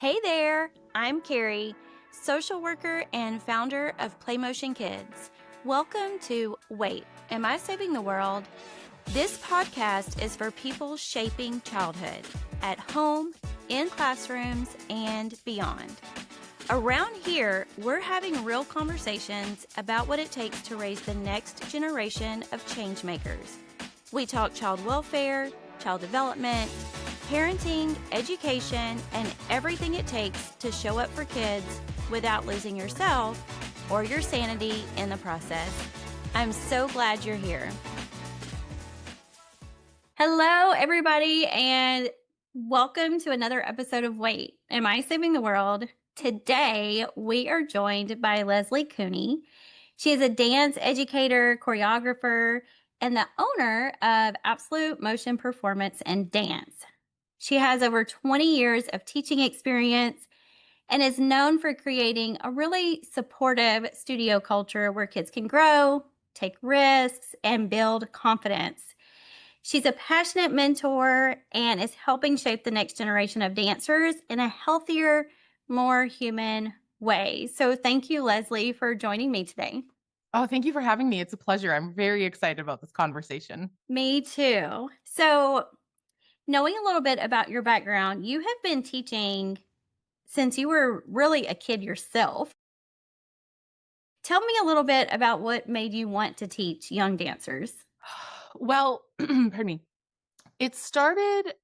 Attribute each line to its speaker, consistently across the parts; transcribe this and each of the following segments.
Speaker 1: Hey there, I'm Carrie, social worker and founder of PlayMotion Kids. Welcome to Wait, Am I Saving the World? This podcast is for people shaping childhood at home, in classrooms, and beyond. Around here, we're having real conversations about what it takes to raise the next generation of change makers. We talk child welfare, child development, parenting, education, and everything it takes to show up for kids without losing yourself or your sanity in the process. I'm so glad you're here. Hello, everybody, and welcome to another episode of Wait, Am I Saving the World? Today, we are joined by Leslie Kuny. She is a dance educator, choreographer, and the owner of Absolute Motion Performance and Dance. She has over 20 years of teaching experience and is known for creating a really supportive studio culture where kids can grow, take risks, and build confidence. She's a passionate mentor and is helping shape the next generation of dancers in a healthier, more human way. So thank you, Leslie, for joining me today.
Speaker 2: Oh, thank you for having me. It's a pleasure. I'm very excited about this conversation.
Speaker 1: Me too. So knowing a little bit about your background, you have been teaching since you were really a kid yourself. Tell me a little bit about what made you want to teach young dancers.
Speaker 2: Well, pardon me. It started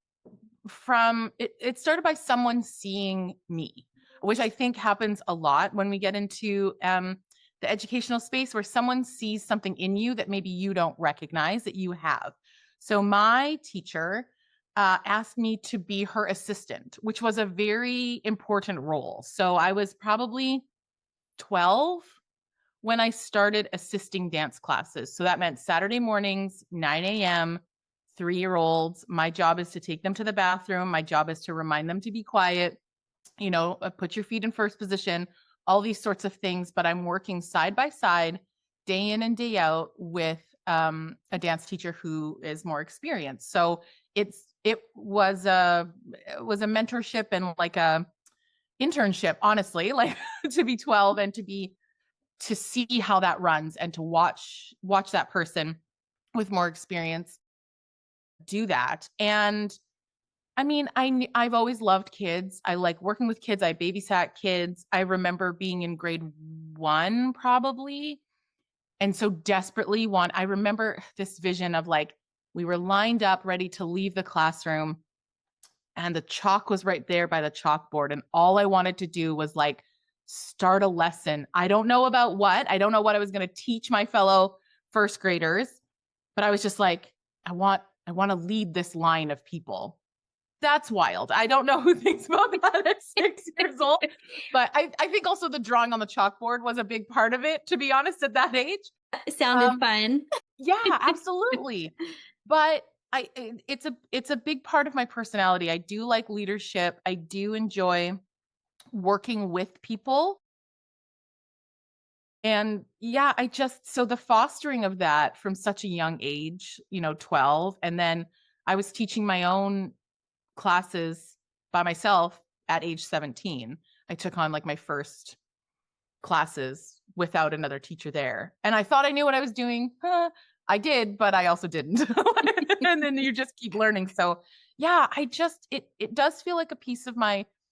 Speaker 2: it started by someone seeing me, which I think happens a lot when we get into the educational space where someone sees something in you that maybe you don't recognize that you have. So my teacher asked me to be her assistant, which was a very important role. So I was probably 12 when I started assisting dance classes. So that meant Saturday mornings, 9 a.m., 3-year-olds. My job is to take them to the bathroom. My job is to remind them to be quiet, put your feet in first position, all these sorts of things. But I'm working side by side, day in and day out with a dance teacher who is more experienced. So it was a mentorship and like a internship, honestly, like to be 12 and to see how that runs and to watch that person with more experience do that. And I mean, I've always loved kids. I like working with kids. I babysat kids. I remember being in grade 1 probably, and so desperately I remember this vision of like we were lined up ready to leave the classroom and the chalk was right there by the chalkboard, and all I wanted to do was like start a lesson. I don't know about what. I don't know what I was going to teach my fellow first graders, but I was just like, I want to lead this line of people. That's wild. I don't know who thinks about that at 6 years old, but I think also the drawing on the chalkboard was a big part of it, to be honest, at that age.
Speaker 1: It sounded fun.
Speaker 2: Yeah, absolutely. But it's a big part of my personality. I do like leadership. I do enjoy working with people. And yeah, so the fostering of that from such a young age, 12, and then I was teaching my own classes by myself at age 17. I took on like my first classes without another teacher there. And I thought I knew what I was doing. I did, but I also didn't. And then you just keep learning. So yeah, it does feel like a piece of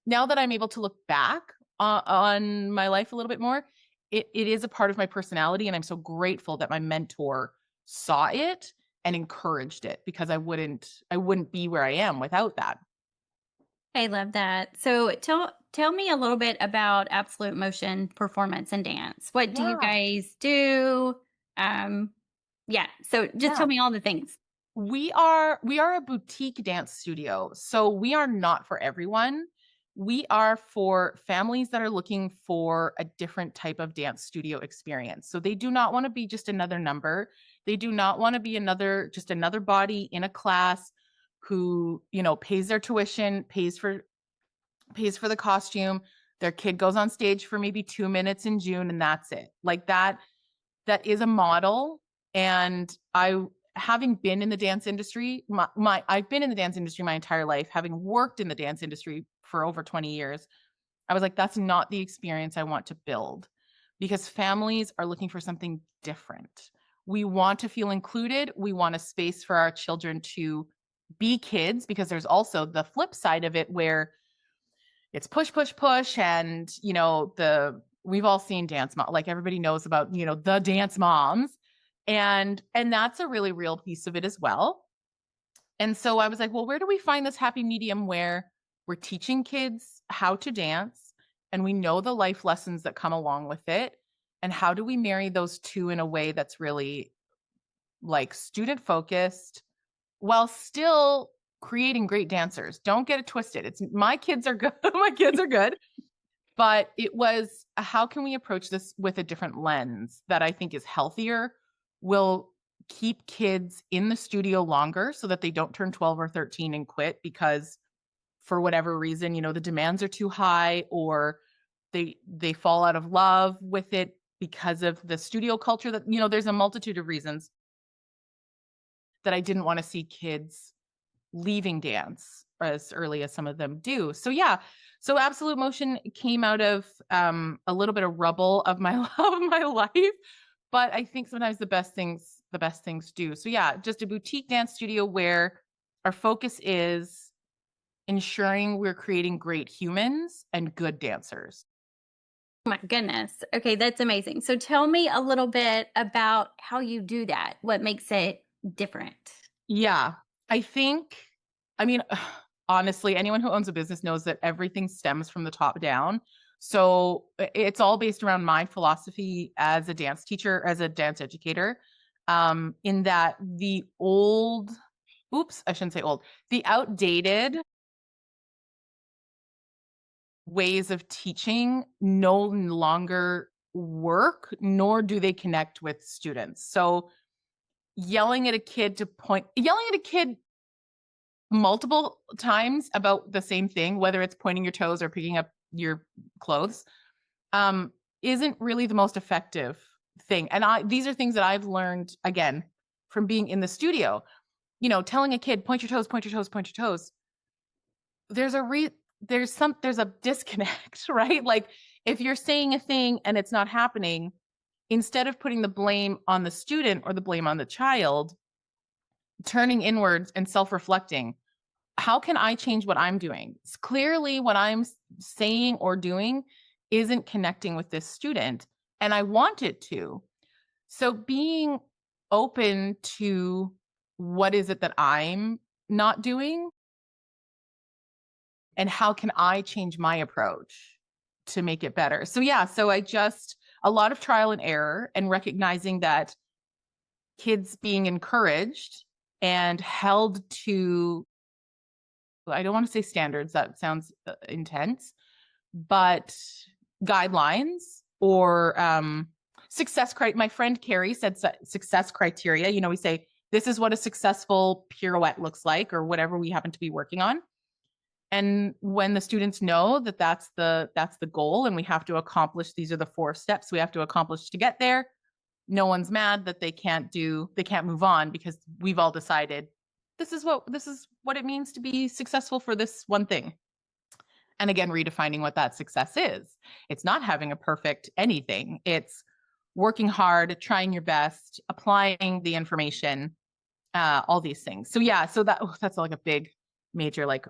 Speaker 2: now that I'm able to look back on my life a little bit more, it is a part of my personality. And I'm so grateful that my mentor saw it and encouraged it, because I wouldn't be where I am without that.
Speaker 1: I love that. So tell me a little bit about Absolute Motion Performance and Dance. What do you guys do? So just tell me all the things.
Speaker 2: We are a boutique dance studio. So we are not for everyone. We are for families that are looking for a different type of dance studio experience. So they do not want to be just another number. They do not want to be just another body in a class who, pays their tuition, pays for the costume. Their kid goes on stage for maybe 2 minutes in June and that's it. Like that is a model. And having been in the dance industry, I've been in the dance industry my entire life, having worked in the dance industry for over 20 years. I was like, that's not the experience I want to build, because families are looking for something different. We want to feel included. We want a space for our children to be kids, because there's also the flip side of it where it's push, push, push. And, we've all seen dance mom, like everybody knows about, the dance moms. And that's a really real piece of it as well. And so I was like, well, where do we find this happy medium where we're teaching kids how to dance and we know the life lessons that come along with it? And how do we marry those two in a way that's really like student focused while still creating great dancers? Don't get it twisted. It's my kids are good. My kids are good. But it was, how can we approach this with a different lens that I think is healthier, will keep kids in the studio longer so that they don't turn 12 or 13 and quit because for whatever reason, the demands are too high, or they fall out of love with it because of the studio culture that, there's a multitude of reasons that I didn't want to see kids leaving dance as early as some of them do. So yeah, so Absolute Motion came out of a little bit of rubble of my love of my life, but I think sometimes the best things do. So yeah, just a boutique dance studio where our focus is ensuring we're creating great humans and good dancers.
Speaker 1: Oh my goodness. Okay, that's amazing. So tell me a little bit about how you do that. What makes it different?
Speaker 2: Yeah, I think, I mean, honestly, anyone who owns a business knows that everything stems from the top down. So it's all based around my philosophy as a dance teacher, as a dance educator, in that I shouldn't say old, the outdated ways of teaching no longer work, nor do they connect with students. So yelling at a kid multiple times about the same thing, whether it's pointing your toes or picking up your clothes, isn't really the most effective thing. And these are things that I've learned, again, from being in the studio. Telling a kid, point your toes, point your toes, point your toes. There's a disconnect, right? Like if you're saying a thing and it's not happening, instead of putting the blame on the student or the blame on the child, turning inwards and self-reflecting, how can I change what I'm doing? It's clearly what I'm saying or doing isn't connecting with this student, and I want it to. So being open to what is it that I'm not doing, and how can I change my approach to make it better? So yeah, so a lot of trial and error, and recognizing that kids being encouraged and held to, I don't want to say standards, that sounds intense, but guidelines or success criteria. My friend Carrie said success criteria. We say this is what a successful pirouette looks like, or whatever we happen to be working on. And when the students know that that's the goal, and we have to accomplish, these are the 4 steps we have to accomplish to get there, no one's mad that they can't move on, because we've all decided this is what it means to be successful for this one thing. And again, redefining what that success is. It's not having a perfect anything. It's working hard, trying your best, applying the information, all these things. So yeah, so that's like a big major like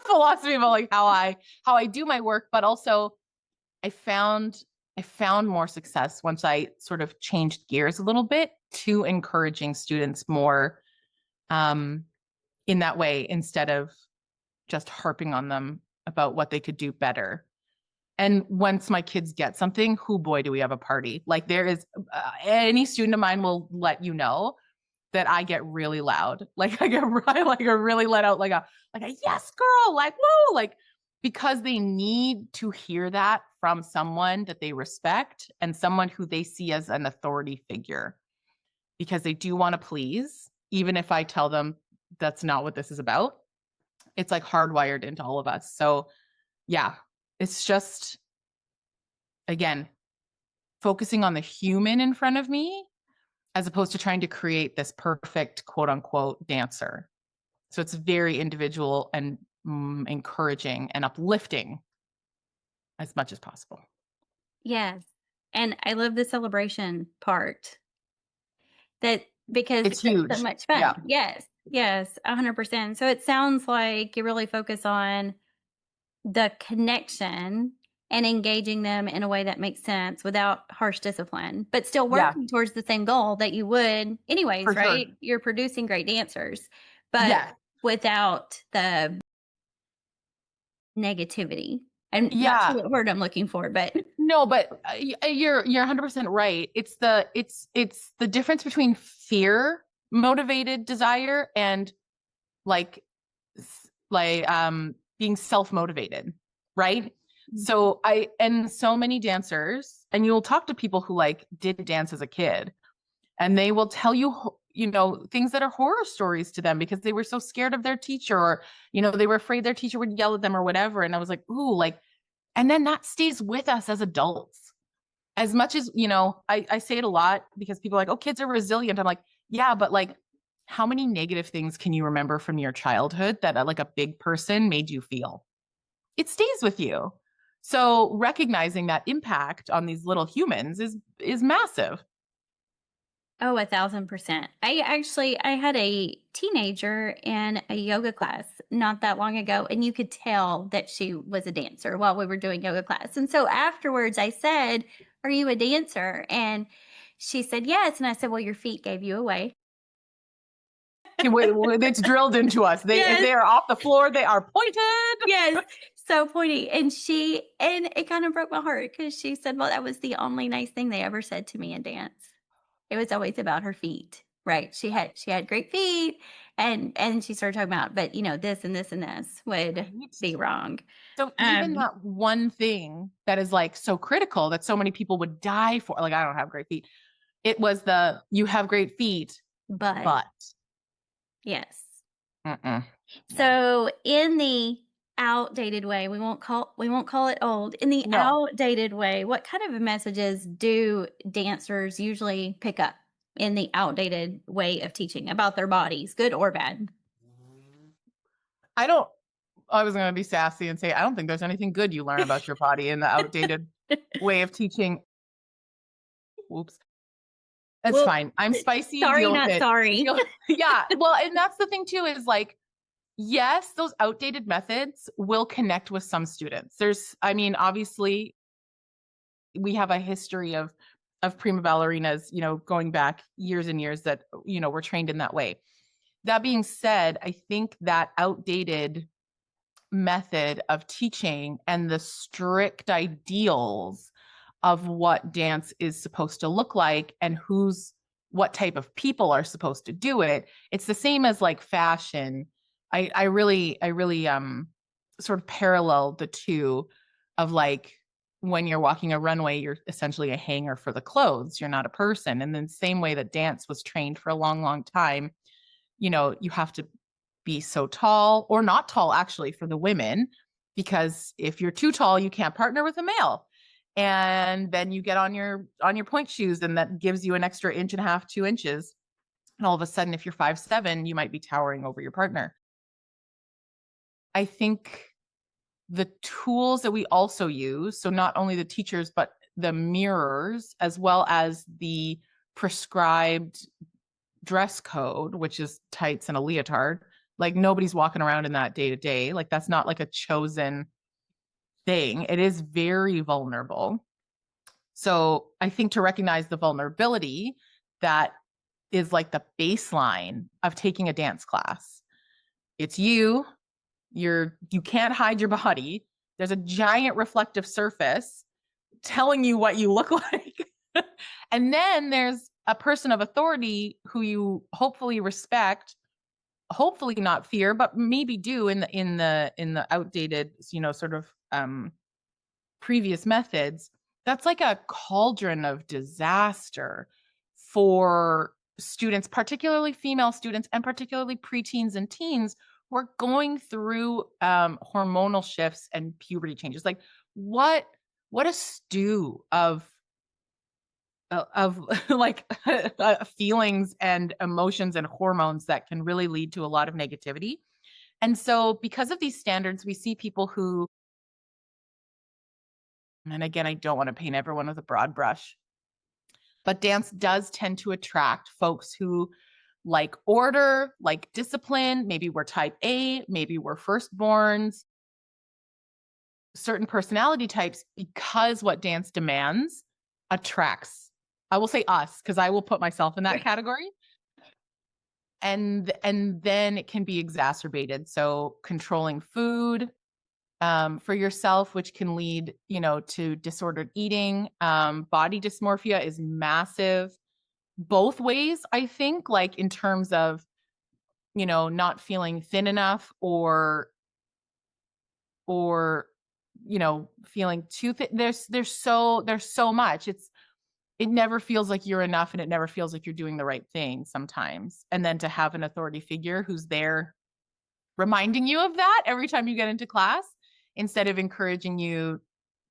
Speaker 2: philosophy about like how I do my work, but also I found more success once I sort of changed gears a little bit to encouraging students more in that way, instead of just harping on them about what they could do better. And once my kids get something, who boy, do we have a party. Like there is any student of mine will let you know that I get really loud. Like I really let out like a yes girl, like woo, like, because they need to hear that from someone that they respect and someone who they see as an authority figure, because they do want to please, even if I tell them that's not what this is about. It's like hardwired into all of us. So yeah, it's just, again, focusing on the human in front of me as opposed to trying to create this perfect quote unquote dancer. So it's very individual and encouraging and uplifting as much as possible.
Speaker 1: Yes. And I love the celebration part that because
Speaker 2: It's
Speaker 1: it's so
Speaker 2: huge.
Speaker 1: much
Speaker 2: Yeah.
Speaker 1: fun. Yes. Yes. 100%. So it sounds like you really focus on the connection and engaging them in a way that makes sense without harsh discipline, but still
Speaker 2: Yeah,
Speaker 1: working towards the same goal that you would
Speaker 2: for
Speaker 1: anyways,
Speaker 2: sure.
Speaker 1: right? You're producing great dancers, but
Speaker 2: Yeah.
Speaker 1: without the negativity. I'm not sure
Speaker 2: Yeah.
Speaker 1: what word I'm looking for, but
Speaker 2: No, but you're 100% right. It's the difference between fear motivated desire and like being self-motivated, right? So I and so many dancers, and you'll talk to people who like did dance as a kid, and they will tell you things that are horror stories to them because they were so scared of their teacher, or they were afraid their teacher would yell at them or whatever. And I was like, ooh, like, and then that stays with us as adults. As much as I say it a lot because people are like, oh, kids are resilient. I'm like, yeah, but like, how many negative things can you remember from your childhood that like a big person made you feel? It stays with you. So recognizing that impact on these little humans is massive.
Speaker 1: oh, 1,000%. I had a teenager in a yoga class not that long ago, and you could tell that she was a dancer while we were doing yoga class. And so afterwards, I said, "Are you a dancer?" And she said, "Yes." And I said, "Well, your feet gave you away."
Speaker 2: It's drilled into us. If
Speaker 1: Yes,
Speaker 2: they are off the floor, they are pointed.
Speaker 1: yes, so pointy. And it kind of broke my heart because she said, "Well, that was the only nice thing they ever said to me in dance." It was always about her feet, right? She had great feet, and she started talking about, but, this and this and this would
Speaker 2: Right.
Speaker 1: be wrong.
Speaker 2: So even
Speaker 1: Um,
Speaker 2: that one thing that is like so critical that so many people would die for, like, I don't have great feet. It was you have great feet,
Speaker 1: but
Speaker 2: but
Speaker 1: yes.
Speaker 2: mm-mm, no,
Speaker 1: So in the outdated way, we won't call it old. In the
Speaker 2: no.
Speaker 1: outdated way, what kind of messages do dancers usually pick up in the outdated way of teaching about their bodies, good or bad?
Speaker 2: I don't, I was going to be sassy and say, I don't think there's anything good you learn about your body in the outdated way of teaching. Whoops. It's
Speaker 1: Well,
Speaker 2: fine. I'm spicy.
Speaker 1: sorry,
Speaker 2: Deal with
Speaker 1: not
Speaker 2: it.
Speaker 1: sorry.
Speaker 2: Yeah. Well, and that's the thing too, is like, yes, those outdated methods will connect with some students. I mean, obviously, we have a history of prima ballerinas, going back years and years that, were trained in that way. That being said, I think that outdated method of teaching and the strict ideals of what dance is supposed to look like and what type of people are supposed to do it. It's the same as like fashion. I really sort of parallel the two of like when you're walking a runway, you're essentially a hanger for the clothes. You're not a person. And then the same way that dance was trained for a long, long time, you have to be so tall or not tall actually for the women, because if you're too tall, you can't partner with a male. And then you get on your point shoes, and that gives you an extra inch and a half, 2 inches. And all of a sudden, if you're 5'7", you might be towering over your partner. I think the tools that we also use, so not only the teachers, but the mirrors, as well as the prescribed dress code, which is tights and a leotard. Like nobody's walking around in that day to day. Like that's not like a chosen thing. It is very vulnerable. So I think to recognize the vulnerability that is like the baseline of taking a dance class. It's you can't hide your body. There's a giant reflective surface telling you what you look like. And then there's a person of authority who you hopefully respect, hopefully not fear, but maybe do in the outdated, sort of previous methods. That's like a cauldron of disaster for students, particularly female students, and particularly preteens and teens who are going through hormonal shifts and puberty changes. Like what a stew of like feelings and emotions and hormones that can really lead to a lot of negativity. And so because of these standards, we see people who, and again, I don't want to paint everyone with a broad brush, but dance does tend to attract folks who like order, like discipline. Maybe we're type A, maybe we're firstborns, certain personality types, because what dance demands attracts, I will say us, because I will put myself in that category. And then it can be exacerbated. So controlling food, for yourself, which can lead, to disordered eating. Body dysmorphia is massive both ways, I think, like in terms of, not feeling thin enough or, feeling too thin. There's so much. It never feels like you're enough, and it never feels like you're doing the right thing sometimes. And then to have an authority figure who's there reminding you of that every time you get into class, instead of encouraging you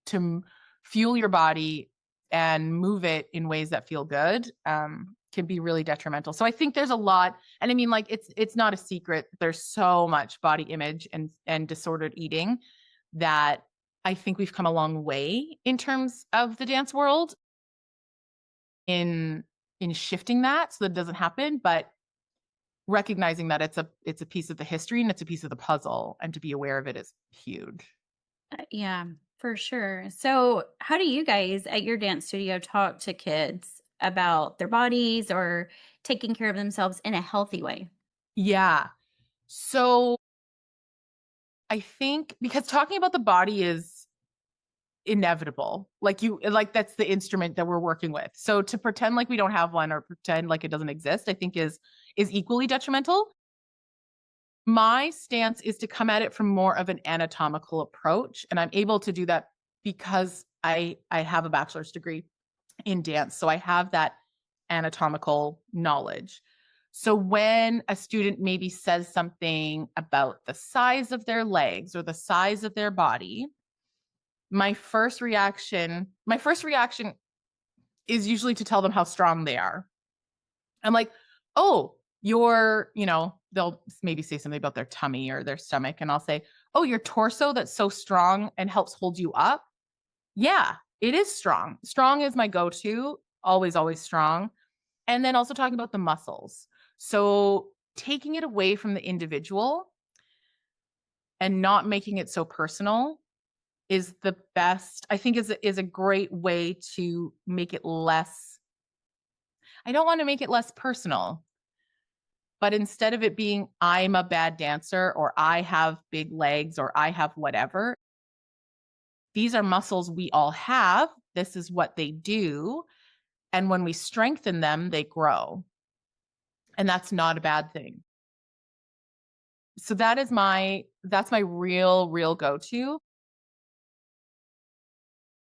Speaker 2: to fuel your body and move it in ways that feel good, can be really detrimental. So I think there's a lot, and I mean, like it's not a secret. There's so much body image and disordered eating that I think we've come a long way in terms of the dance world in shifting that so that it doesn't happen, but recognizing that it's a piece of the history and it's a piece of the puzzle, and to be aware of it is huge.
Speaker 1: Yeah, for sure. So, how do you guys at your dance studio talk to kids about their bodies or taking care of themselves in a healthy way?
Speaker 2: Yeah. So I think because talking about the body is inevitable. Like that's the instrument that we're working with. So to pretend like we don't have one or pretend like it doesn't exist, I think is equally detrimental. My stance is to come at it from more of an anatomical approach, and I'm able to do that because I have a bachelor's degree in dance. So I have that anatomical knowledge. So when a student maybe says something about the size of their legs or the size of their body, my first reaction is usually to tell them how strong they are. I'm like, "Oh, they'll maybe say something about their tummy or their stomach, and I'll say, "Oh, your torso that's so strong and helps hold you up." Yeah, it is strong. Strong is my go-to, always, always strong. And then also talking about the muscles. So taking it away from the individual and not making it so personal is the best, I think is a great way to make it less. I don't want to make it less personal, but instead of it being I'm a bad dancer or I have big legs or I have whatever, these are muscles we all have. This is what they do. And when we strengthen them, they grow. And that's not a bad thing. So that's my real go-to.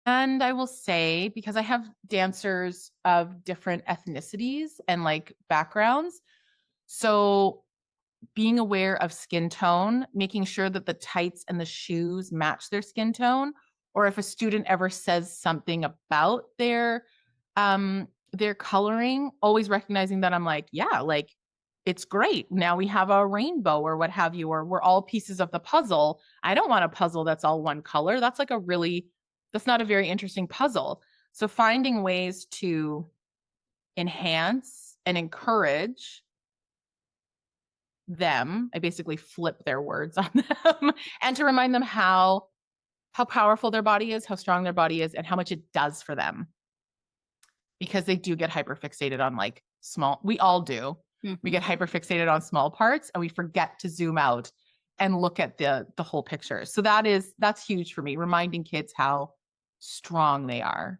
Speaker 2: And I will say, because I have dancers of different ethnicities and like backgrounds, so being aware of skin tone, making sure that the tights and the shoes match their skin tone, or if a student ever says something about their coloring, always recognizing that I'm like, yeah, like it's great. Now we have a rainbow or what have you, or we're all pieces of the puzzle. I don't want a puzzle that's all one color. That's not a very interesting puzzle. So finding ways to enhance and encourage them, I basically flip their words on them and to remind them how powerful their body is, how strong their body is, and how much it does for them. Because they do get hyperfixated on like we all do. We get hyperfixated on small parts and we forget to zoom out and look at the whole picture. So that's huge for me. Reminding kids how strong they are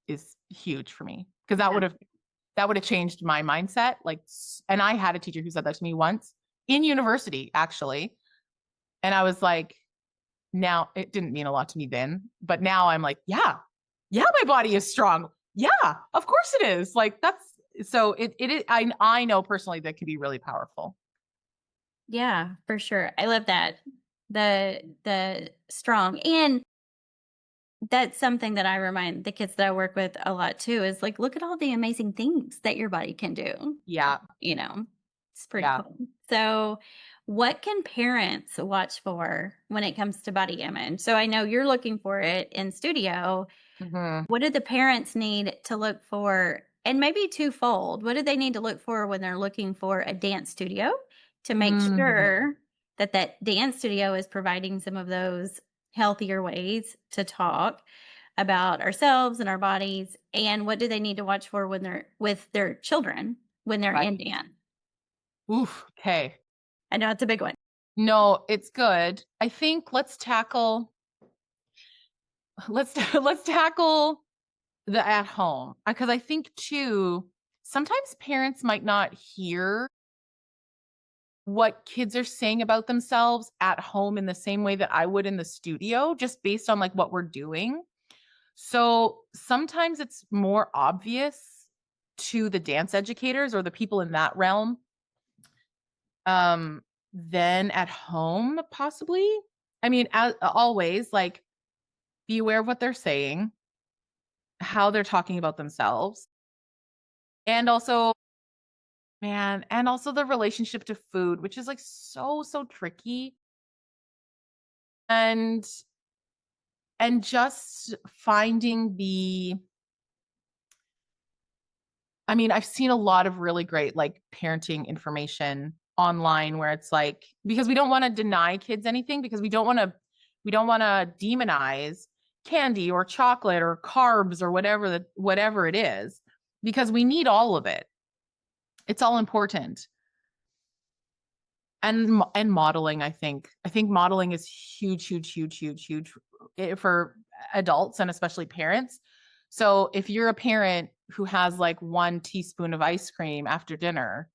Speaker 2: is huge for me. Because that would have changed my mindset. Like, and I had a teacher who said that to me once in university, actually. And I was like, now it didn't mean a lot to me then, but now I'm like, yeah, my body is strong. Yeah, of course it is. Like so it is, I know personally that can be really powerful.
Speaker 1: Yeah, for sure. I love that. The strong, and that's something that I remind the kids that I work with a lot too, is like, look at all the amazing things that your body can do.
Speaker 2: Yeah.
Speaker 1: You know, it's pretty
Speaker 2: Yeah.
Speaker 1: cool. So, What can parents watch for when it comes to body image? So I know you're looking for it in studio.
Speaker 2: Mhm.
Speaker 1: What do the parents need to look for? And maybe twofold. What do they need to look for when they're looking for a dance studio to make
Speaker 2: Mm.
Speaker 1: sure that that dance studio is providing some of those healthier ways to talk about ourselves and our bodies? And what do they need to watch for when they're with their children when they're
Speaker 2: Right.
Speaker 1: in dance?
Speaker 2: Oof, okay.
Speaker 1: I know it's a big one.
Speaker 2: No, it's good. I think let's tackle the at home, because I think too, sometimes parents might not hear what kids are saying about themselves at home in the same way that I would in the studio, just based on like what we're doing. So sometimes it's more obvious to the dance educators or the people in that realm than at home, possibly. I mean, as always, like, be aware of what they're saying, how they're talking about themselves, and also, man, and also the relationship to food, which is like so tricky. And just finding the I mean, I've seen a lot of really great like parenting information online where it's like, because we don't want to deny kids anything, because we don't want to demonize candy or chocolate or carbs or whatever it is, because we need all of it. It's all important. And modeling, I think modeling is huge for adults and especially parents. So if you're a parent who has like 1 teaspoon of ice cream after dinner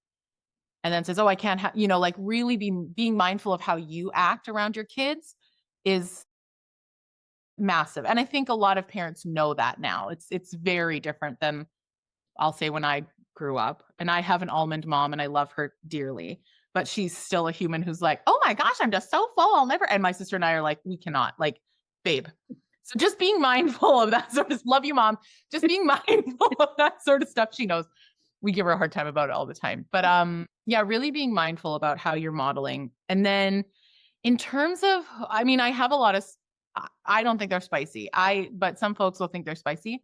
Speaker 2: and then says, oh, I can't have, like, really being mindful of how you act around your kids is massive. And I think a lot of parents know that now. It's very different than, I'll say, when I grew up. And I have an almond mom and I love her dearly, but she's still a human who's like, oh my gosh, I'm just so full. I'll never. And my sister and I are like, we cannot, like, babe. So just being mindful of that sort of, love you, mom. Just being mindful of that sort of stuff. She knows we give her a hard time about it all the time. But yeah, really being mindful about how you're modeling. And then in terms of, I mean, I have a lot of, I don't think they're spicy. But some folks will think they're spicy.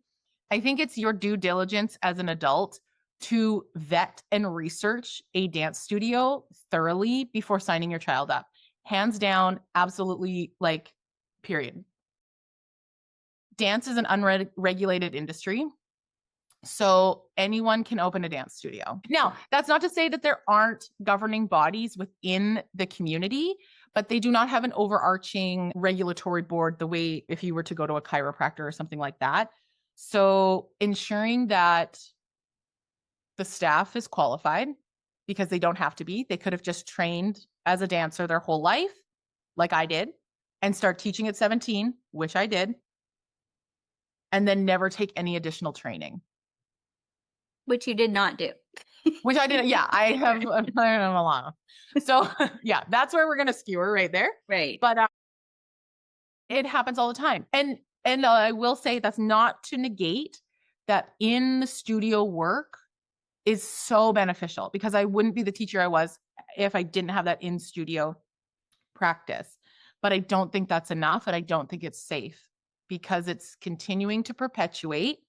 Speaker 2: I think it's your due diligence as an adult to vet and research a dance studio thoroughly before signing your child up. Hands down, absolutely, like, period. Dance is an unregulated industry. So anyone can open a dance studio. Now, that's not to say that there aren't governing bodies within the community, but they do not have an overarching regulatory board the way if you were to go to a chiropractor or something like that. So ensuring that the staff is qualified, because they don't have to be. They could have just trained as a dancer their whole life, like I did, and start teaching at 17, which I did, and then never take any additional training.
Speaker 1: Which you did not do.
Speaker 2: Which I didn't. Yeah, I have a lot. So yeah, that's where we're gonna skewer right there.
Speaker 1: Right.
Speaker 2: But it happens all the time, and I will say that's not to negate that in the studio work is so beneficial, because I wouldn't be the teacher I was if I didn't have that in studio practice. But I don't think that's enough, and I don't think it's safe, because it's continuing to perpetuate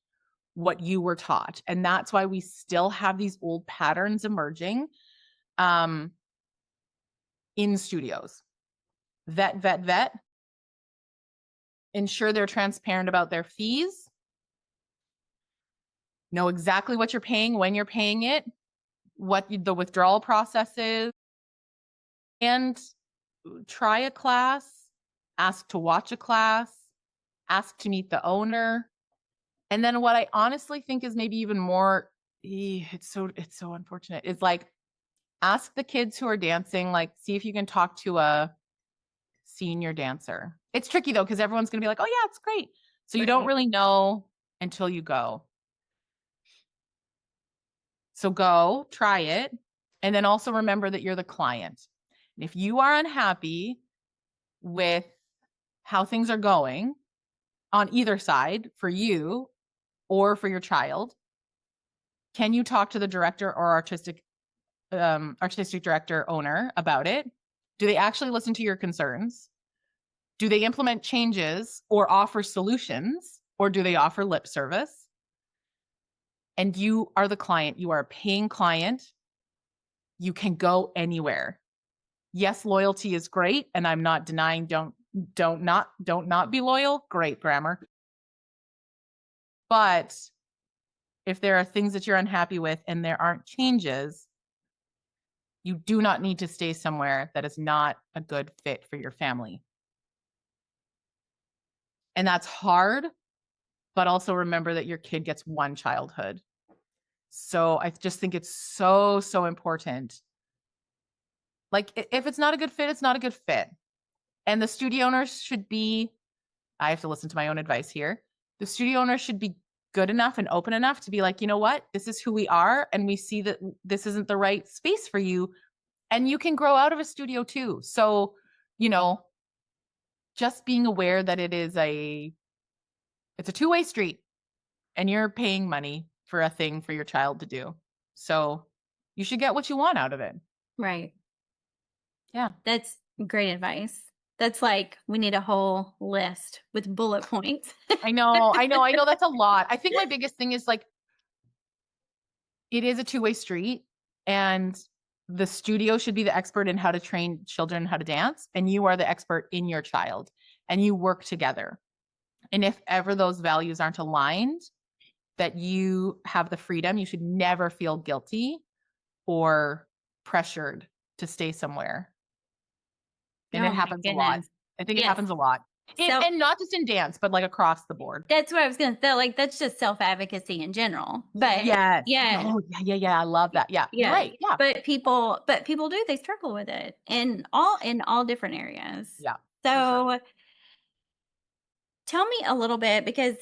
Speaker 2: what you were taught. And that's why we still have these old patterns emerging um, in studios. Vet, ensure they're transparent about their fees, know exactly what you're paying, when you're paying it, what the withdrawal process is, and try a class, ask to watch a class, ask to meet the owner. And then what I honestly think is maybe even more, it's so unfortunate, is like, ask the kids who are dancing, like, see if you can talk to a senior dancer. It's tricky though, because everyone's going to be like, oh yeah, it's great. So you don't
Speaker 1: Right.
Speaker 2: really know until you go. So go try it. And then also remember that you're the client. And if you are unhappy with how things are going on either side for you or for your child, can you talk to the director or artistic director owner about it? Do they actually listen to your concerns? Do they implement changes or offer solutions, or do they offer lip service? And you are the client. You are a paying client. You can go anywhere. Yes, loyalty is great, and I'm not denying don't not be loyal. Great grammar. But if there are things that you're unhappy with and there aren't changes, you do not need to stay somewhere that is not a good fit for your family. And that's hard, but also remember that your kid gets one childhood. So I just think it's so, so important. Like if it's not a good fit, it's not a good fit. And the studio owners should be, I have to listen to my own advice here. The studio owners should be good enough and open enough to be like, you know what? This is who we are. And we see that this isn't the right space for you. And you can grow out of a studio too. So, you know, just being aware that it's a two-way street and you're paying money for a thing for your child to do. So you should get what you want out of it.
Speaker 1: Right.
Speaker 2: Yeah.
Speaker 1: That's great advice. That's like we need a whole list with bullet points.
Speaker 2: I know that's a lot. I think my biggest thing is like, it is a two-way street, and the studio should be the expert in how to train children how to dance, and you are the expert in your child, and you work together. And if ever those values aren't aligned, that you have the freedom, you should never feel guilty or pressured to stay somewhere. And
Speaker 1: Oh
Speaker 2: it
Speaker 1: my
Speaker 2: happens a lot.
Speaker 1: goodness.
Speaker 2: I think it
Speaker 1: Yes.
Speaker 2: happens a lot.
Speaker 1: So
Speaker 2: And not just in dance, but like across the board.
Speaker 1: that's what I was gonna say. Like that's just self-advocacy in general. But
Speaker 2: Yes.
Speaker 1: yeah.
Speaker 2: Oh, yeah. I love that. Yeah. You're
Speaker 1: Yeah.
Speaker 2: right. Yeah.
Speaker 1: But people do, they struggle with it in all different areas.
Speaker 2: Yeah. For sure.
Speaker 1: So tell me a little bit because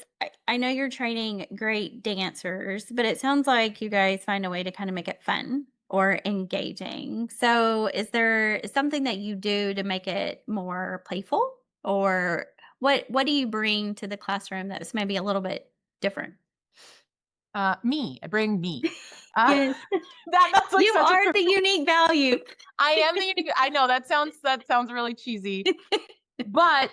Speaker 1: I know you're training great dancers, but it sounds like you guys find a way to kind of make it fun or engaging. So, is there something that you do to make it more playful, or what do you bring to the classroom that's maybe a little bit different?
Speaker 2: Me. I bring me. Uh,
Speaker 1: Yes,
Speaker 2: that's like
Speaker 1: you
Speaker 2: such a
Speaker 1: are the unique value.
Speaker 2: I am the unique. I know that sounds really cheesy, but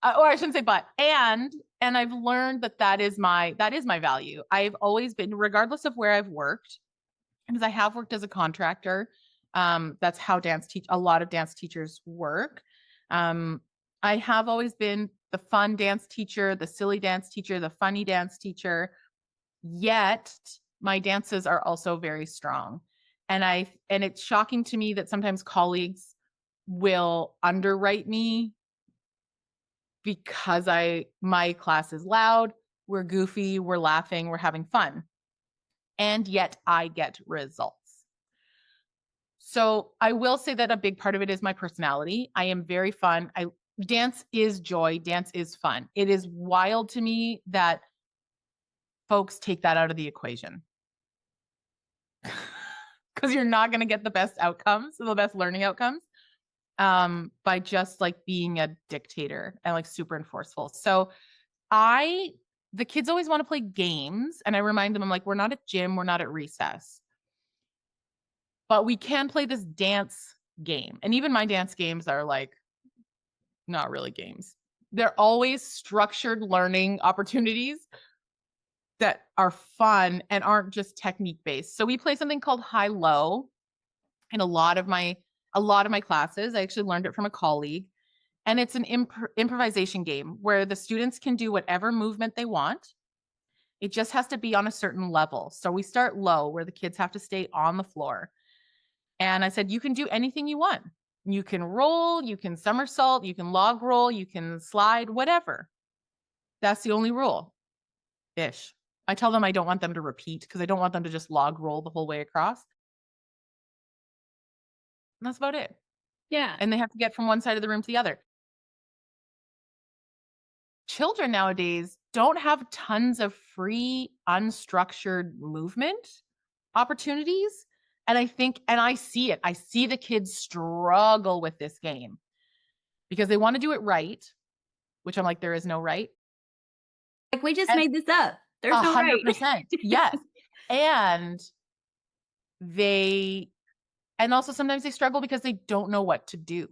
Speaker 2: or I shouldn't say but. And I've learned that is my value. I've always been, regardless of where I've worked, because I have worked as a contractor. That's how a lot of dance teachers work. I have always been the fun dance teacher, the silly dance teacher, the funny dance teacher. Yet my dances are also very strong. And it's shocking to me that sometimes colleagues will underwrite me because my class is loud, we're goofy, we're laughing, we're having fun. And yet I get results. So I will say that a big part of it is my personality. I am very fun. Dance is joy, dance is fun. It is wild to me that folks take that out of the equation. Because you're not going to get the best outcomes, the best learning outcomes, by just like being a dictator and like super enforceful. So the kids always want to play games, and I remind them, I'm like, we're not at gym, we're not at recess, but we can play this dance game. And even my dance games are like not really games. They're always structured learning opportunities that are fun and aren't just technique based. So we play something called high low in a lot of my classes. I actually learned it from a colleague, and it's an improvisation game where the students can do whatever movement they want. It just has to be on a certain level. So we start low, where the kids have to stay on the floor. And I said, you can do anything you want. You can roll, you can somersault, you can log roll, you can slide, whatever. That's the only rule. Ish. I tell them I don't want them to repeat because I don't want them to just log roll the whole way across. And that's about it.
Speaker 1: Yeah.
Speaker 2: And they have to get from one side of the room to the other. Children nowadays don't have tons of free, unstructured movement opportunities. And I see it. I see the kids struggle with this game because they want to do it right, which I'm like, there is no right.
Speaker 1: Like we just
Speaker 2: And
Speaker 1: made this up. There's no right.
Speaker 2: 100%. Yes. And they And also sometimes they struggle because they don't know what to do,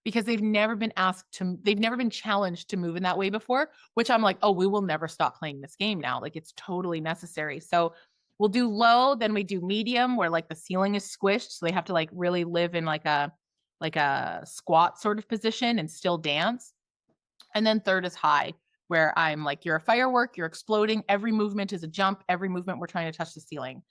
Speaker 2: because they've never been challenged to move in that way before, which I'm like, oh, we will never stop playing this game now. Like it's totally necessary. So we'll do low, then we do medium where like the ceiling is squished. So they have to like really live in like a squat sort of position and still dance. And then third is high, where I'm like, you're a firework, you're exploding. Every movement is a jump. Every movement we're trying to touch the ceiling.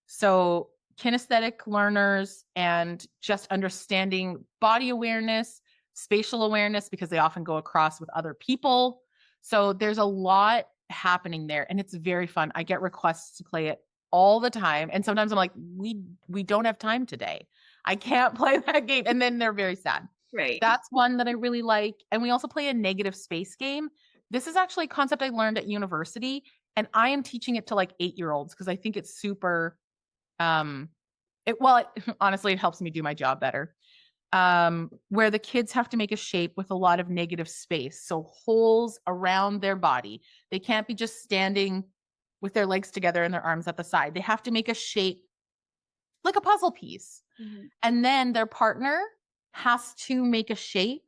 Speaker 2: So kinesthetic learners and just understanding body awareness, spatial awareness, because they often go across with other people. So there's a lot happening there and it's very fun. I get requests to play it all the time. And sometimes I'm like, we don't have time today. I can't play that game. And then they're very sad.
Speaker 1: Right.
Speaker 2: That's one that I really like. And we also play a negative space game. This is actually a concept I learned at university, and I am teaching it to like 8-year-olds because I think it's super um honestly it helps me do my job better. Where the kids have to make a shape with a lot of negative space, so holes around their body. They can't be just standing with their legs together and their arms at the side. They have to make a shape like a puzzle piece.
Speaker 1: Mhm.
Speaker 2: And then their partner has to make a shape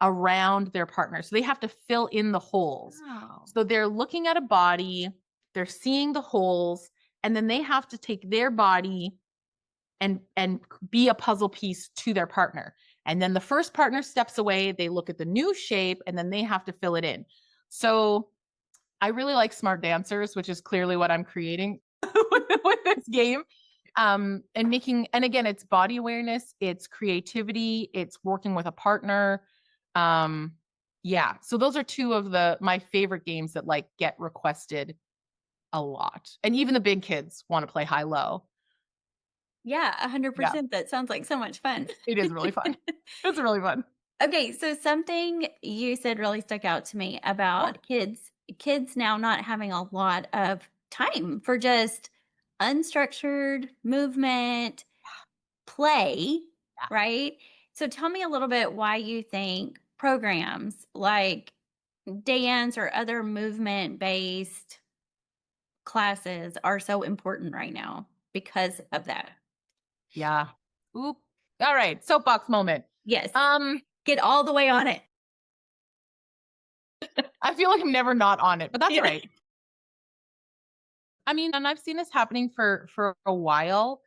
Speaker 2: around their partner. So they have to fill in the holes.
Speaker 1: Wow.
Speaker 2: So they're looking at a body, they're seeing the holes, and then they have to take their body and be a puzzle piece to their partner. And then the first partner steps away, they look at the new shape, and then they have to fill it in. So I really like smart dancers, which is clearly what I'm creating with this game. And making, and again, it's body awareness, it's creativity, it's working with a partner. Um, yeah. So those are two of my favorite games that like get requested a lot. And even the big kids want to play high low.
Speaker 1: Yeah,
Speaker 2: Yeah.
Speaker 1: 100%. That sounds like so much fun.
Speaker 2: It is really fun. It's really fun.
Speaker 1: Okay, so something you said really stuck out to me
Speaker 2: Oh,
Speaker 1: about kids now not having a lot of time for just unstructured movement, play,
Speaker 2: yeah.
Speaker 1: right? So tell me a little bit why you think programs like dance or other movement-based classes are so important right now because of that.
Speaker 2: Yeah. Oop. All right. Soapbox moment.
Speaker 1: Yes,
Speaker 2: Um,
Speaker 1: get all the way on it.
Speaker 2: I feel like I'm never not on it, but that's all
Speaker 1: Yeah.
Speaker 2: right. I mean, and I've seen this happening for a while,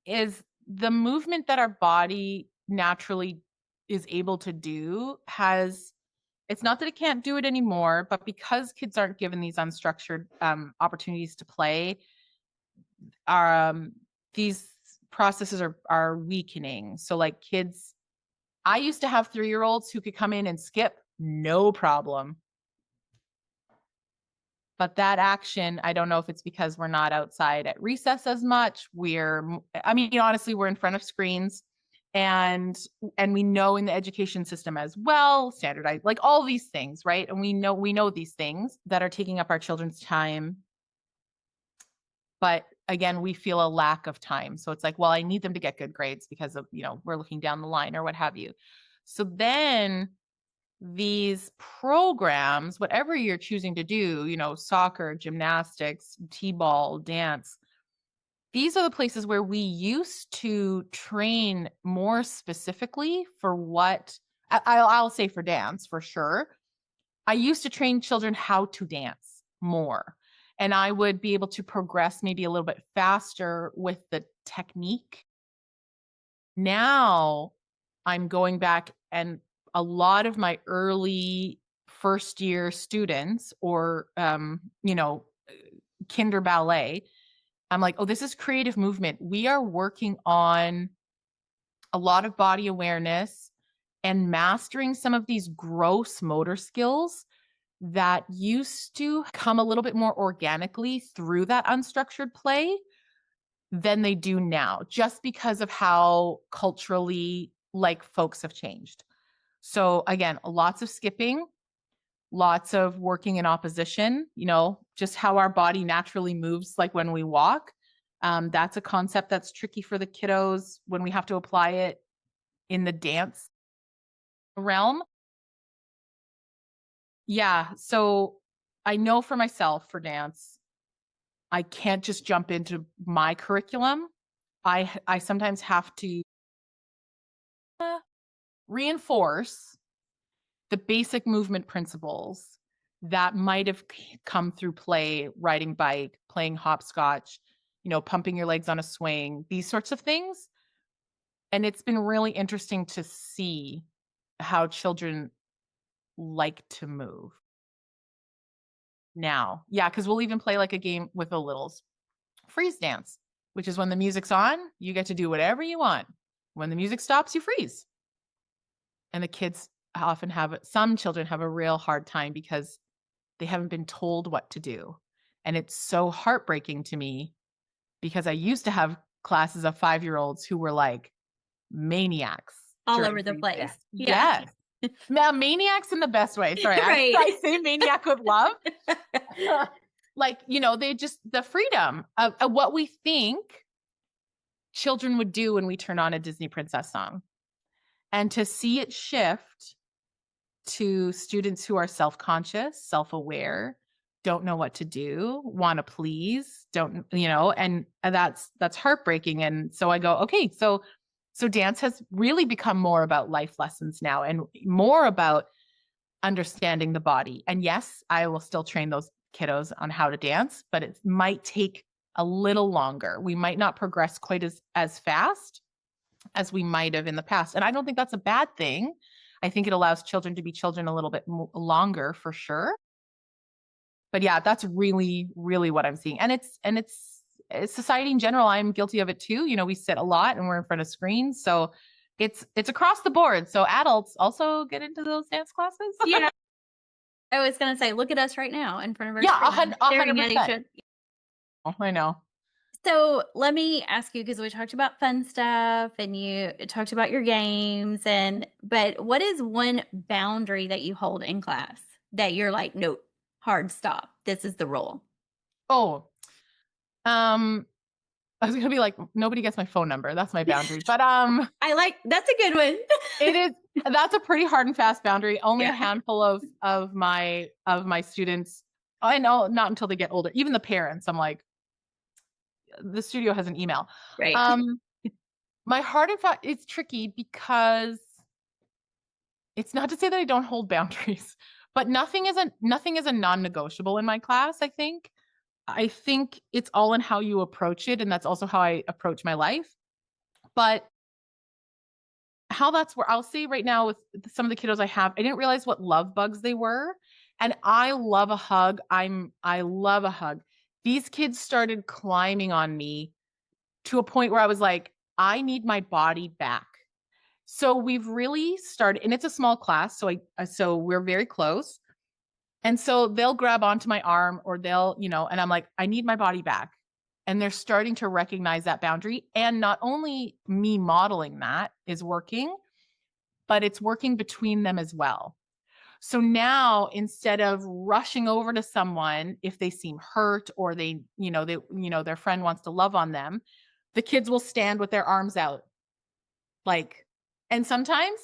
Speaker 2: is the movement that our body naturally is able to do has, it's not that it can't do it anymore, but because kids aren't given these unstructured opportunities to play, um these processes are weakening. So like kids, I used to have 3-year-olds who could come in and skip no problem. But that action, I don't know if it's because we're not outside at recess as much. I mean, honestly, we're in front of screens, and we know in the education system as well, standardized, like all these things, right? And we know these things that are taking up our children's time. But again, we feel a lack of time. So it's like, well, I need them to get good grades because of, we're looking down the line or what have you. So then these programs, whatever you're choosing to do, soccer, gymnastics, t-ball, dance, these are the places where we used to train more specifically for what I'll say for dance for sure. I used to train children how to dance more. And I would be able to progress maybe a little bit faster with the technique. Now I'm going back, and a lot of my early first year students or kinder ballet, I'm like, oh, this is creative movement. We are working on a lot of body awareness and mastering some of these gross motor skills that used to come a little bit more organically through that unstructured play than they do now, just because of how culturally like folks have changed. So again, lots of skipping, lots of working in opposition, just how our body naturally moves, like when we walk. That's a concept that's tricky for the kiddos when we have to apply it in the dance realm. Yeah. So I know for myself for dance, I can't just jump into my curriculum. I sometimes have to reinforce the basic movement principles that might have come through play, riding bike, playing hopscotch, pumping your legs on a swing, these sorts of things. And it's been really interesting to see how children like to move now. Yeah, because we'll even play like a game with the littles, freeze dance, which is when the music's on, you get to do whatever you want. When the music stops, you freeze. And the kids often some children have a real hard time because they haven't been told what to do. And it's so heartbreaking to me because I used to have classes of 5-year-olds who were like maniacs
Speaker 1: all
Speaker 2: during
Speaker 1: over the
Speaker 2: freeze
Speaker 1: place.
Speaker 2: dance.
Speaker 1: Yeah.
Speaker 2: Yes. Now, maniacs in the best way. Sorry,
Speaker 1: Right.
Speaker 2: I say maniac with love. Like, they just, the freedom of what we think children would do when we turn on a Disney princess song. And to see it shift to students who are self-conscious, self-aware, don't know what to do, want to please, don't, and that's heartbreaking. And so I go, okay, so dance has really become more about life lessons now and more about understanding the body. And yes, I will still train those kiddos on how to dance, but it might take a little longer. We might not progress quite as fast as we might have in the past. And I don't think that's a bad thing. I think it allows children to be children a little bit longer for sure. But yeah, that's really, really what I'm seeing. And it's society in general. I'm guilty of it too. We sit a lot and we're in front of screens. So it's across the board. So adults also get into those dance classes.
Speaker 1: Yeah. I was going to say, look at us right now in front of our
Speaker 2: Yeah,
Speaker 1: screen, staring at each
Speaker 2: 100%.
Speaker 1: other.
Speaker 2: Oh, I know.
Speaker 1: So let me ask you, because we talked about fun stuff and you talked about your games, but what is one boundary that you hold in class that you're like, nope, hard stop. This is the rule.
Speaker 2: Oh, I was gonna be like, nobody gets my phone number. That's my boundary. But
Speaker 1: That's a good one.
Speaker 2: it is, that's a pretty hard and fast boundary. Only
Speaker 1: Yeah.
Speaker 2: a handful of my students. I know, not until they get older. Even the parents, I'm like, the studio has an email.
Speaker 1: Right.
Speaker 2: My hard and fast, it's tricky because it's not to say that I don't hold boundaries, but nothing is a non-negotiable in my class, I think it's all in how you approach it, and that's also how I approach my life. But how that's where I'll say right now with some of the kiddos I have, I didn't realize what love bugs they were. And I love a hug. I love a hug. These kids started climbing on me to a point where I was like, I need my body back. So we've really started, and it's a small class, so we're very close. And so they'll grab onto my arm or they'll, and I'm like, I need my body back. And they're starting to recognize that boundary. And not only me modeling that is working, but it's working between them as well. So now instead of rushing over to someone if they seem hurt or their friend wants to love on them, the kids will stand with their arms out. And sometimes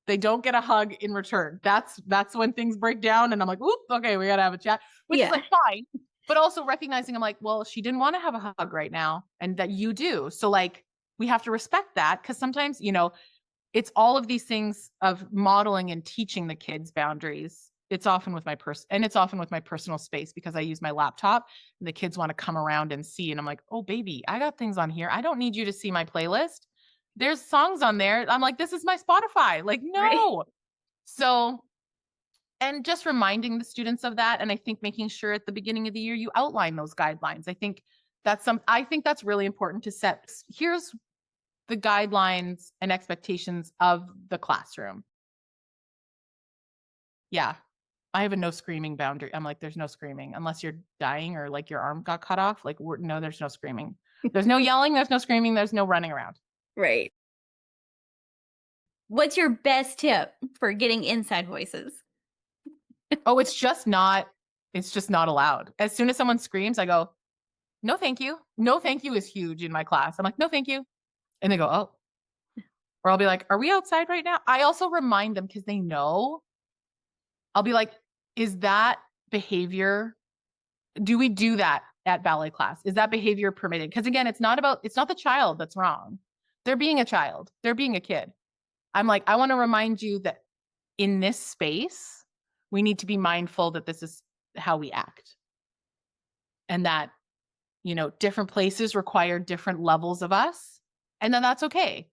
Speaker 2: they don't get a hug in return. That's when things break down and I'm like, oop, okay, we gotta have a chat, which is like fine. But also recognizing I'm like, well, she didn't want to have a hug right now and that you do. So like, we have to respect that because sometimes, it's all of these things of modeling and teaching the kids boundaries. It's often with my personal space because I use my laptop and the kids want to come around and see. And I'm like, oh, baby, I got things on here. I don't need you to see my playlist. There's songs on there. I'm like, this is my Spotify. Like, no. Right. So, and just reminding the students of that. And I think making sure at the beginning of the year, you outline those guidelines. I think that's really important to set. Here's the guidelines and expectations of the classroom. Yeah. I have a no screaming boundary. I'm like, there's no screaming unless you're dying or like your arm got cut off. Like, no, there's no screaming. There's no yelling. There's no screaming. There's no running around.
Speaker 1: Right. What's your best tip for getting inside voices?
Speaker 2: Oh, it's just not allowed. As soon as someone screams, I go, no, thank you. No, thank you is huge in my class. I'm like, no, thank you. And they go, oh. Or I'll be like, are we outside right now? I also remind them because they know. I'll be like, is that behavior? Do we do that at ballet class? Is that behavior permitted? Because again, it's not the child that's wrong. They're being a child. They're being a kid. I'm like, I want to remind you that in this space, we need to be mindful that this is how we act. And that, different places require different levels of us. And then that's okay.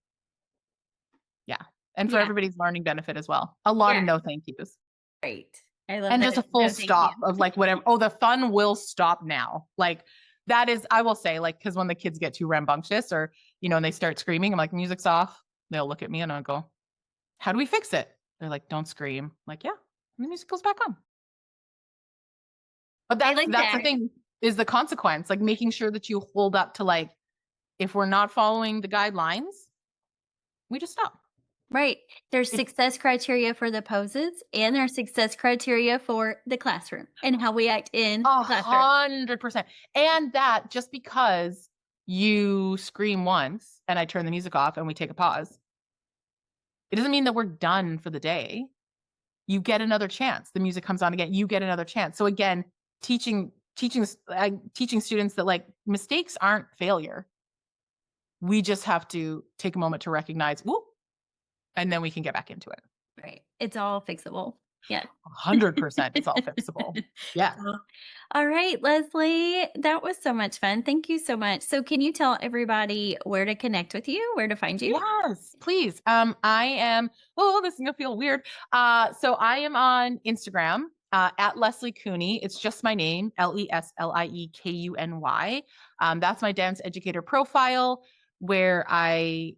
Speaker 2: Yeah. And for everybody's learning benefit as well. A lot of no thank yous.
Speaker 1: Great. I love
Speaker 2: And
Speaker 1: that.
Speaker 2: just a full stop of like whatever. Oh, the fun will stop now. Like that is, I will say, like, because when the kids get too rambunctious or, and they start screaming, I'm like, music's off. They'll look at me and I'll go, how do we fix it? They're like, don't scream. I'm like, yeah. And the music goes back on. But that's the thing, is the consequence, like making sure that you hold up to, like, if we're not following the guidelines, we just stop.
Speaker 1: Right. There's success criteria for the poses and there's success criteria for the classroom and how we act in the classroom.
Speaker 2: 100%. And that just because you scream once and I turn the music off and we take a pause, it doesn't mean that we're done for the day. You get another chance. The music comes on again. You get another chance. So again, teaching students that, like, mistakes aren't failure. We just have to take a moment to recognize, whoop, and then we can get back into it.
Speaker 1: Right. It's all fixable. Yeah.
Speaker 2: 100%. It's all fixable. Yeah.
Speaker 1: All right, Leslie, that was so much fun. Thank you so much. So can you tell everybody where to connect with you, where to find you?
Speaker 2: Yes, please. I am, this is gonna feel weird. So I am on Instagram, at Leslie Kuny. It's just my name, LeSliekuny. That's my dance educator profile, where I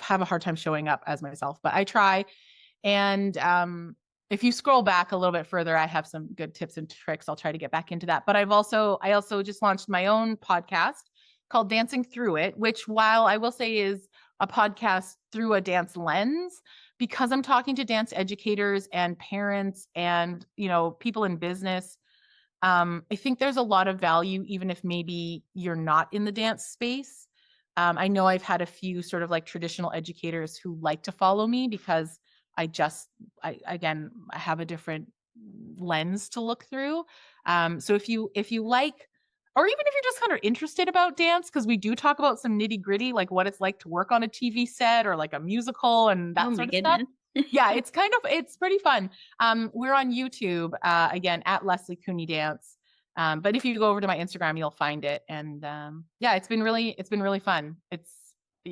Speaker 2: have a hard time showing up as myself, but I try. And if you scroll back a little bit further, I have some good tips and tricks. I'll try to get back into that. But I also just launched my own podcast called Dancing Through It, which, while I will say is a podcast through a dance lens, because I'm talking to dance educators and parents and, people in business, I think there's a lot of value, even if maybe you're not in the dance space. I know I've had a few sort of like traditional educators who like to follow me because I have a different lens to look through. So if you like, or even if you're just kind of interested about dance, because we do talk about some nitty gritty, like what it's like to work on a TV set or like a musical and that sort of stuff. Yeah, it's pretty fun. We're on YouTube, again, at Leslie Kuny Dance. But if you go over to my Instagram, you'll find it. And it's been really fun.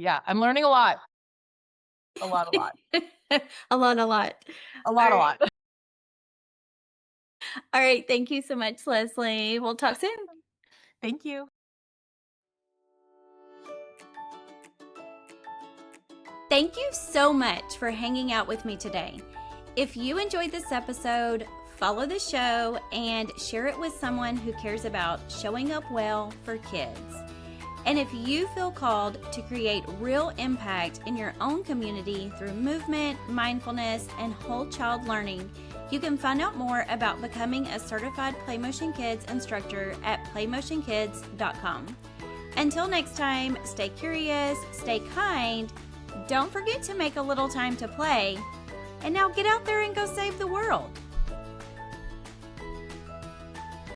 Speaker 2: I'm learning a lot. A lot.
Speaker 1: A lot.
Speaker 2: A lot.
Speaker 1: All right. Thank you so much, Leslie. We'll talk soon.
Speaker 2: Thank you.
Speaker 1: Thank you so much for hanging out with me today. If you enjoyed this episode, follow the show and share it with someone who cares about showing up well for kids. And if you feel called to create real impact in your own community through movement, mindfulness, and whole child learning, you can find out more about becoming a certified PlayMotion Kids instructor at playmotionkids.com. Until next time, stay curious, stay kind, don't forget to make a little time to play, and now get out there and go save the world.